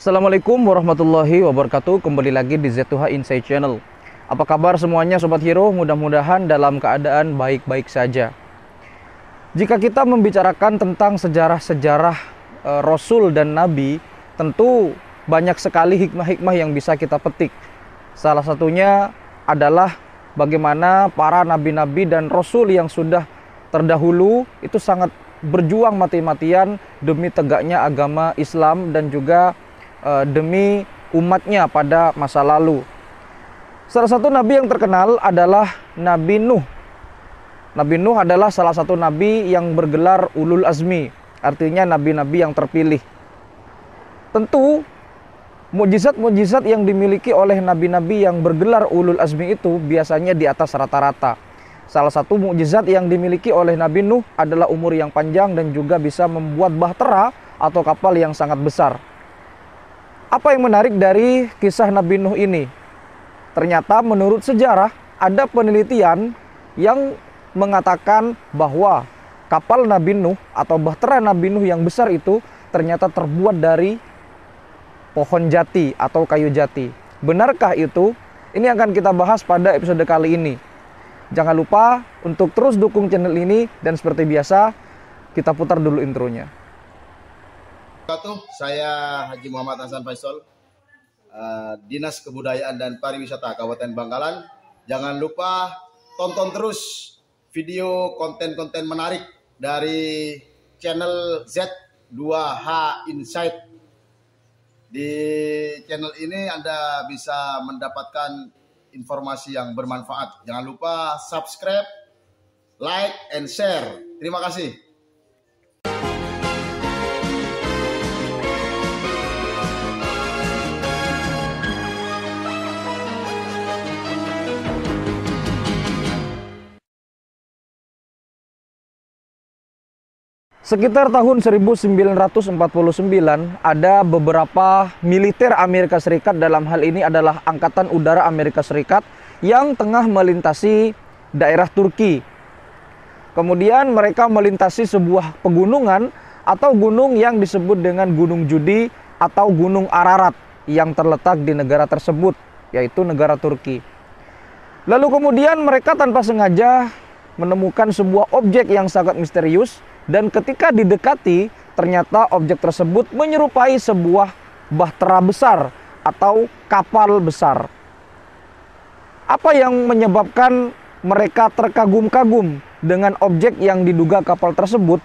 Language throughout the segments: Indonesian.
Assalamualaikum warahmatullahi wabarakatuh. Kembali lagi di Z2H Insight Channel. Apa kabar semuanya Sobat Hero? Mudah-mudahan dalam keadaan baik-baik saja. Jika kita membicarakan tentang sejarah-sejarah Rasul dan Nabi, tentu banyak sekali hikmah-hikmah yang bisa kita petik. Salah satunya adalah bagaimana para nabi-nabi dan Rasul yang sudah terdahulu itu sangat berjuang mati-matian demi tegaknya agama Islam dan juga demi umatnya pada masa lalu. Salah satu nabi yang terkenal adalah Nabi Nuh. Nabi Nuh adalah salah satu nabi yang bergelar ulul azmi, artinya nabi-nabi yang terpilih. Tentu mukjizat-mukjizat yang dimiliki oleh nabi-nabi yang bergelar ulul azmi itu biasanya di atas rata-rata. Salah satu mukjizat yang dimiliki oleh Nabi Nuh adalah umur yang panjang dan juga bisa membuat bahtera atau kapal yang sangat besar. Apa yang menarik dari kisah Nabi Nuh ini? Ternyata menurut sejarah ada penelitian yang mengatakan bahwa kapal Nabi Nuh atau bahtera Nabi Nuh yang besar itu ternyata terbuat dari pohon jati atau kayu jati. Benarkah itu? Ini akan kita bahas pada episode kali ini. Jangan lupa untuk terus dukung channel ini dan seperti biasa kita putar dulu intronya. Saya Haji Muhammad Hasan Faisal, Dinas Kebudayaan dan Pariwisata Kabupaten Bangkalan. Jangan lupa tonton terus video konten-konten menarik dari channel Z2H Insight. Di channel ini Anda bisa mendapatkan informasi yang bermanfaat. Jangan lupa subscribe, like, and share. Terima kasih. Sekitar tahun 1949 ada beberapa militer Amerika Serikat, dalam hal ini adalah Angkatan Udara Amerika Serikat yang tengah melintasi daerah Turki. Kemudian mereka melintasi sebuah pegunungan atau gunung yang disebut dengan Gunung Judi atau Gunung Ararat yang terletak di negara tersebut, yaitu negara Turki. Lalu kemudian mereka tanpa sengaja menemukan sebuah objek yang sangat misterius. Dan ketika didekati, ternyata objek tersebut menyerupai sebuah bahtera besar atau kapal besar. Apa yang menyebabkan mereka terkagum-kagum dengan objek yang diduga kapal tersebut?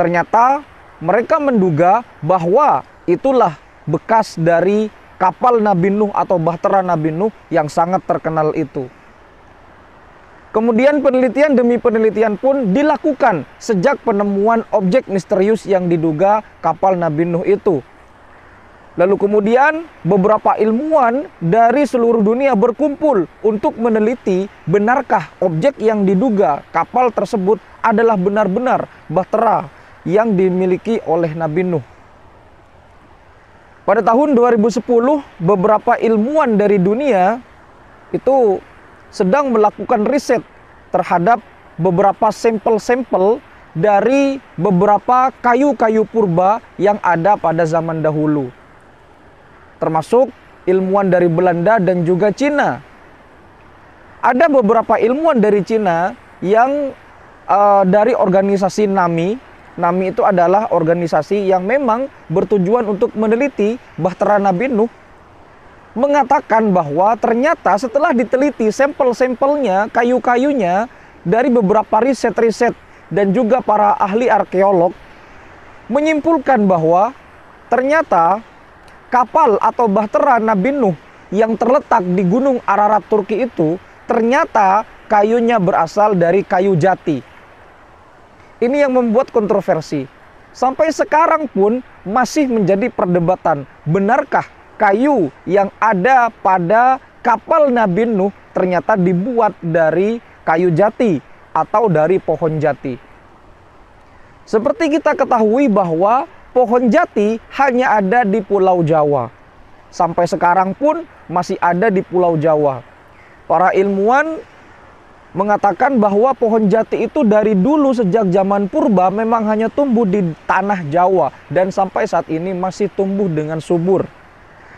Ternyata mereka menduga bahwa itulah bekas dari kapal Nabi Nuh atau bahtera Nabi Nuh yang sangat terkenal itu. Kemudian penelitian demi penelitian pun dilakukan sejak penemuan objek misterius yang diduga kapal Nabi Nuh itu. Lalu kemudian beberapa ilmuwan dari seluruh dunia berkumpul untuk meneliti benarkah objek yang diduga kapal tersebut adalah benar-benar bahtera yang dimiliki oleh Nabi Nuh. Pada tahun 2010 beberapa ilmuwan dari dunia itu sedang melakukan riset terhadap beberapa sampel-sampel dari beberapa kayu-kayu purba yang ada pada zaman dahulu. Termasuk ilmuwan dari Belanda dan juga Cina. Ada beberapa ilmuwan dari Cina yang dari organisasi NAMI. NAMI itu adalah organisasi yang memang bertujuan untuk meneliti bahtera Nabi Nuh, mengatakan bahwa ternyata setelah diteliti sampel-sampelnya, kayu-kayunya dari beberapa riset-riset dan juga para ahli arkeolog menyimpulkan bahwa ternyata kapal atau bahtera Nabi Nuh yang terletak di Gunung Ararat Turki itu ternyata kayunya berasal dari kayu jati. Ini yang membuat kontroversi. Sampai sekarang pun masih menjadi perdebatan, benarkah kayu yang ada pada kapal Nabi Nuh ternyata dibuat dari kayu jati atau dari pohon jati. Seperti kita ketahui bahwa pohon jati hanya ada di Pulau Jawa. Sampai sekarang pun masih ada di Pulau Jawa. Para ilmuwan mengatakan bahwa pohon jati itu dari dulu sejak zaman purba memang hanya tumbuh di tanah Jawa dan sampai saat ini masih tumbuh dengan subur.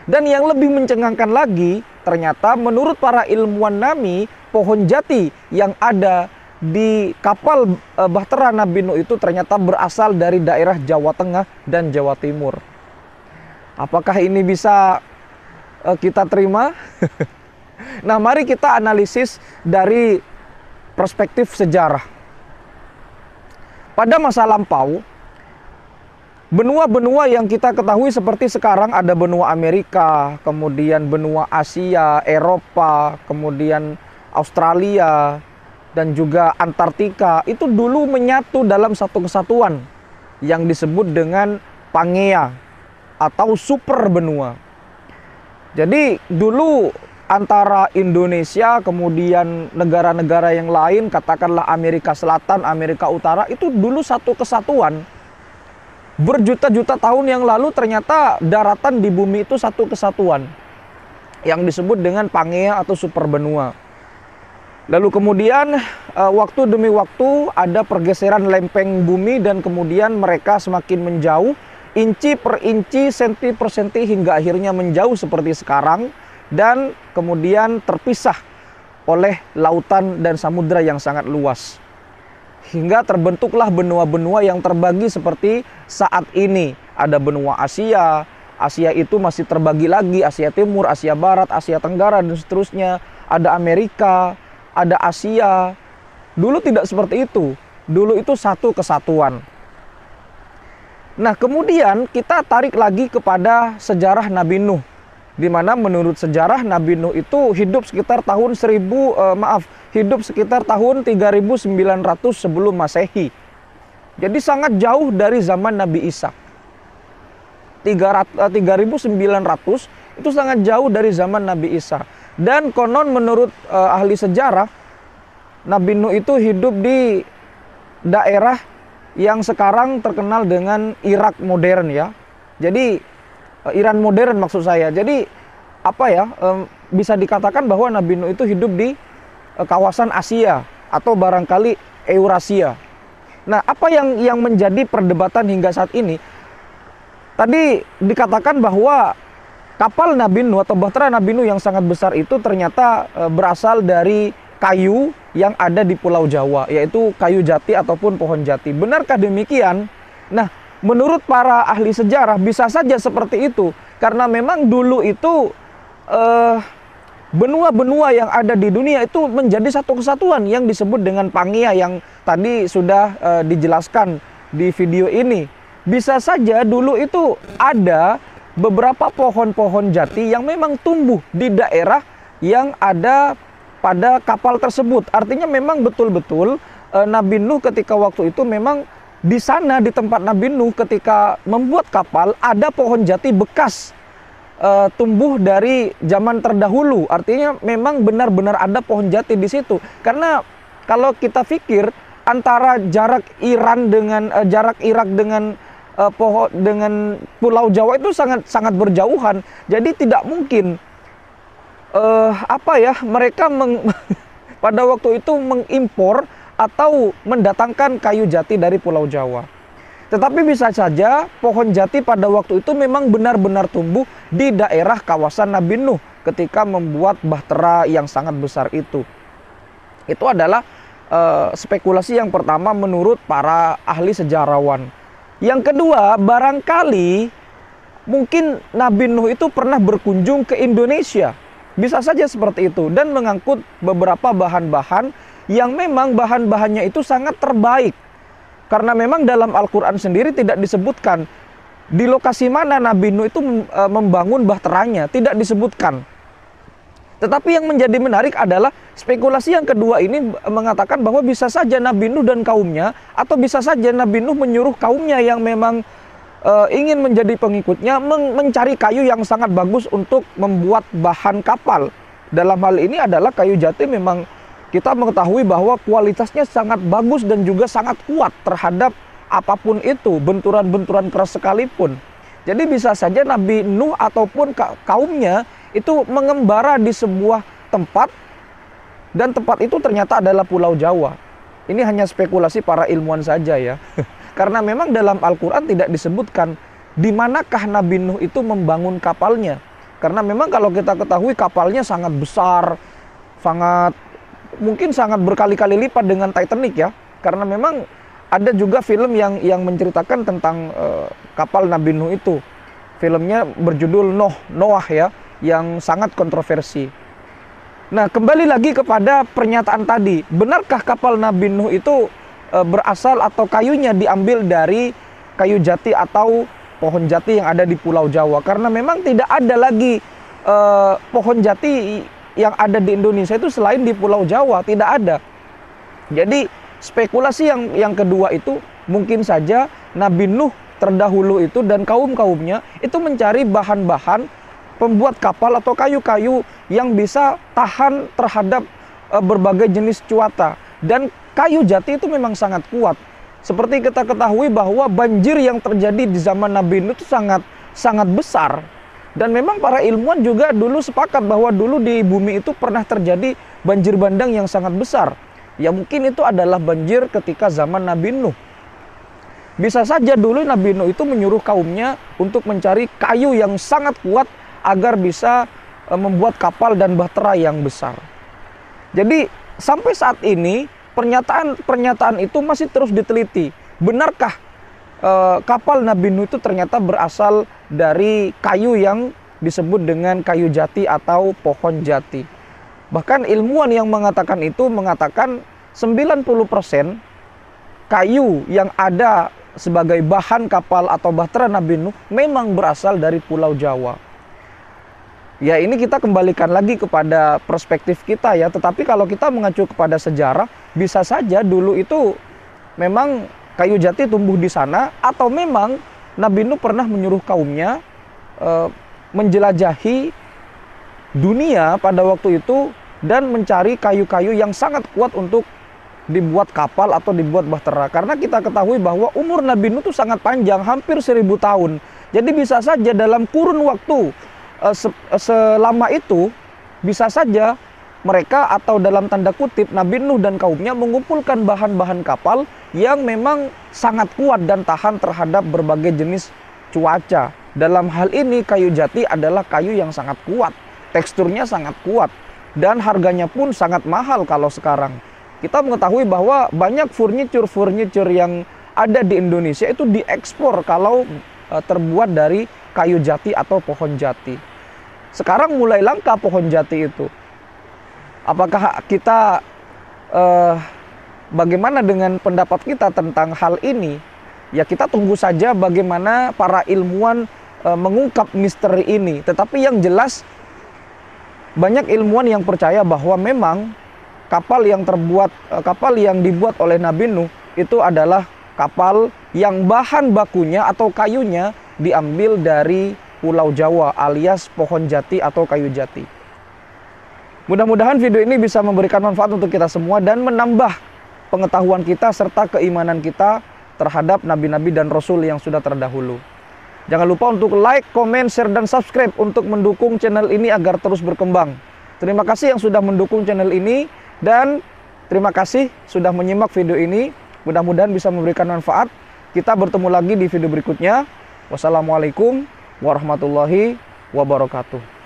Dan yang lebih mencengangkan lagi, ternyata menurut para ilmuwan Nami, pohon jati yang ada di kapal Bahtera Nabi Nuh itu ternyata berasal dari daerah Jawa Tengah dan Jawa Timur. Apakah ini bisa kita terima? Nah, mari kita analisis dari perspektif sejarah. Pada masa lampau, benua-benua yang kita ketahui seperti sekarang ada benua Amerika, kemudian benua Asia, Eropa, kemudian Australia, dan juga Antartika, itu dulu menyatu dalam satu kesatuan yang disebut dengan Pangea atau super benua. Jadi dulu antara Indonesia, kemudian negara-negara yang lain, katakanlah Amerika Selatan, Amerika Utara, itu dulu satu kesatuan. Berjuta-juta tahun yang lalu ternyata daratan di bumi itu satu kesatuan yang disebut dengan Pangea atau super benua. Lalu kemudian waktu demi waktu ada pergeseran lempeng bumi dan kemudian mereka semakin menjauh, inci per inci, senti per senti, hingga akhirnya menjauh seperti sekarang dan kemudian terpisah oleh lautan dan samudra yang sangat luas. Hingga terbentuklah benua-benua yang terbagi seperti saat ini. Ada benua Asia, Asia itu masih terbagi lagi, Asia Timur, Asia Barat, Asia Tenggara, dan seterusnya. Ada Amerika, ada Asia. Dulu tidak seperti itu. Dulu itu satu kesatuan. Nah, kemudian kita tarik lagi kepada sejarah Nabi Nuh, di mana menurut sejarah Nabi Nuh itu hidup sekitar tahun 3900 sebelum Masehi. Jadi sangat jauh dari zaman Nabi Isa. 3900 itu sangat jauh dari zaman Nabi Isa. Dan konon menurut ahli sejarah, Nabi Nuh itu hidup di daerah yang sekarang terkenal dengan Irak modern ya. Jadi Iran modern maksud saya. Jadi apa ya, bisa dikatakan bahwa Nabi Nuh itu hidup di kawasan Asia atau barangkali Eurasia. Nah, apa yang menjadi perdebatan hingga saat ini? Tadi dikatakan bahwa kapal Nabi Nuh atau bahtera Nabi Nuh yang sangat besar itu ternyata berasal dari kayu yang ada di Pulau Jawa, yaitu kayu jati ataupun pohon jati. Benarkah demikian? Nah, menurut para ahli sejarah bisa saja seperti itu, karena memang dulu itu benua-benua yang ada di dunia itu menjadi satu kesatuan yang disebut dengan Pangea yang tadi sudah dijelaskan di video ini. Bisa saja dulu itu ada beberapa pohon-pohon jati yang memang tumbuh di daerah yang ada pada kapal tersebut. Artinya memang betul-betul Nabi Nuh ketika waktu itu memang di sana, di tempat Nabi Nuh ketika membuat kapal, ada pohon jati bekas tumbuh dari zaman terdahulu. Artinya memang benar-benar ada pohon jati di situ. Karena kalau kita pikir antara jarak Iran dengan jarak Irak dengan dengan Pulau Jawa itu sangat berjauhan. Jadi tidak mungkin mereka pada waktu itu mengimpor atau mendatangkan kayu jati dari Pulau Jawa. Tetapi bisa saja pohon jati pada waktu itu memang benar-benar tumbuh di daerah kawasan Nabi Nuh ketika membuat bahtera yang sangat besar itu. Itu adalah spekulasi yang pertama menurut para ahli sejarawan. Yang kedua, barangkali mungkin Nabi Nuh itu pernah berkunjung ke Indonesia. Bisa saja seperti itu dan mengangkut beberapa bahan-bahan yang memang bahan-bahannya itu sangat terbaik. Karena memang dalam Al-Quran sendiri tidak disebutkan di lokasi mana Nabi Nuh itu membangun bahteranya, tidak disebutkan. Tetapi yang menjadi menarik adalah spekulasi yang kedua ini mengatakan bahwa bisa saja Nabi Nuh dan kaumnya, atau bisa saja Nabi Nuh menyuruh kaumnya yang memang ingin menjadi pengikutnya mencari kayu yang sangat bagus untuk membuat bahan kapal. Dalam hal ini adalah kayu jati. Memang kita mengetahui bahwa kualitasnya sangat bagus dan juga sangat kuat terhadap apapun itu, benturan-benturan keras sekalipun. Jadi bisa saja Nabi Nuh ataupun kaumnya itu mengembara di sebuah tempat Dan tempat itu ternyata adalah Pulau Jawa. Ini hanya spekulasi para ilmuwan saja ya. Karena memang dalam Al-Quran tidak disebutkan di manakah Nabi Nuh itu membangun kapalnya. Karena memang kalau kita ketahui kapalnya sangat besar, mungkin sangat berkali-kali lipat dengan Titanic ya. Karena memang ada juga film yang menceritakan tentang kapal Nabi Nuh itu. Filmnya berjudul Noah ya, yang sangat kontroversi. Nah, kembali lagi kepada pernyataan tadi. Benarkah kapal Nabi Nuh itu berasal atau kayunya diambil dari kayu jati atau pohon jati yang ada di Pulau Jawa? Karena memang tidak ada lagi pohon jati yang ada di Indonesia itu selain di Pulau Jawa, tidak ada. Jadi spekulasi yang kedua itu mungkin saja Nabi Nuh terdahulu itu dan kaum-kaumnya itu mencari bahan-bahan pembuat kapal atau kayu-kayu yang bisa tahan terhadap berbagai jenis cuaca. Dan kayu jati itu memang sangat kuat. Seperti kita ketahui bahwa banjir yang terjadi di zaman Nabi Nuh itu sangat besar. Dan memang para ilmuwan juga dulu sepakat bahwa dulu di bumi itu pernah terjadi banjir bandang yang sangat besar. Ya mungkin itu adalah banjir ketika zaman Nabi Nuh. Bisa saja dulu Nabi Nuh itu menyuruh kaumnya untuk mencari kayu yang sangat kuat agar bisa membuat kapal dan bahtera yang besar. Jadi sampai saat ini pernyataan itu masih terus diteliti. Benarkah kapal Nabi Nuh itu ternyata berasal dari kayu yang disebut dengan kayu jati atau pohon jati? Bahkan ilmuwan yang mengatakan itu mengatakan 90% kayu yang ada sebagai bahan kapal atau bahtera Nabi Nuh memang berasal dari Pulau Jawa. Ya ini kita kembalikan lagi kepada perspektif kita ya. Tetapi kalau kita mengacu kepada sejarah, bisa saja dulu itu memang kayu jati tumbuh di sana, atau memang Nabi Nuh pernah menyuruh kaumnya menjelajahi dunia pada waktu itu dan mencari kayu-kayu yang sangat kuat untuk dibuat kapal atau dibuat bahtera. Karena kita ketahui bahwa umur Nabi Nuh itu sangat panjang, hampir 1000 tahun. Jadi bisa saja dalam kurun waktu selama itu, bisa saja mereka atau dalam tanda kutip Nabi Nuh dan kaumnya mengumpulkan bahan-bahan kapal yang memang sangat kuat dan tahan terhadap berbagai jenis cuaca. Dalam hal ini kayu jati adalah kayu yang sangat kuat, teksturnya sangat kuat, dan harganya pun sangat mahal kalau sekarang. Kita mengetahui bahwa banyak furniture yang ada di Indonesia itu diekspor kalau terbuat dari kayu jati atau pohon jati. Sekarang mulai langka pohon jati itu. Apakah kita, bagaimana dengan pendapat kita tentang hal ini? Ya kita tunggu saja bagaimana para ilmuwan mengungkap misteri ini. Tetapi yang jelas banyak ilmuwan yang percaya bahwa memang kapal yang dibuat oleh Nabi Nuh itu adalah kapal yang bahan bakunya atau kayunya diambil dari Pulau Jawa alias pohon jati atau kayu jati. Mudah-mudahan video ini bisa memberikan manfaat untuk kita semua dan menambah pengetahuan kita serta keimanan kita terhadap nabi-nabi dan rasul yang sudah terdahulu. Jangan lupa untuk like, komen, share, dan subscribe untuk mendukung channel ini agar terus berkembang. Terima kasih yang sudah mendukung channel ini. Dan terima kasih sudah menyimak video ini. Mudah-mudahan bisa memberikan manfaat. Kita bertemu lagi di video berikutnya. Wassalamualaikum warahmatullahi wabarakatuh.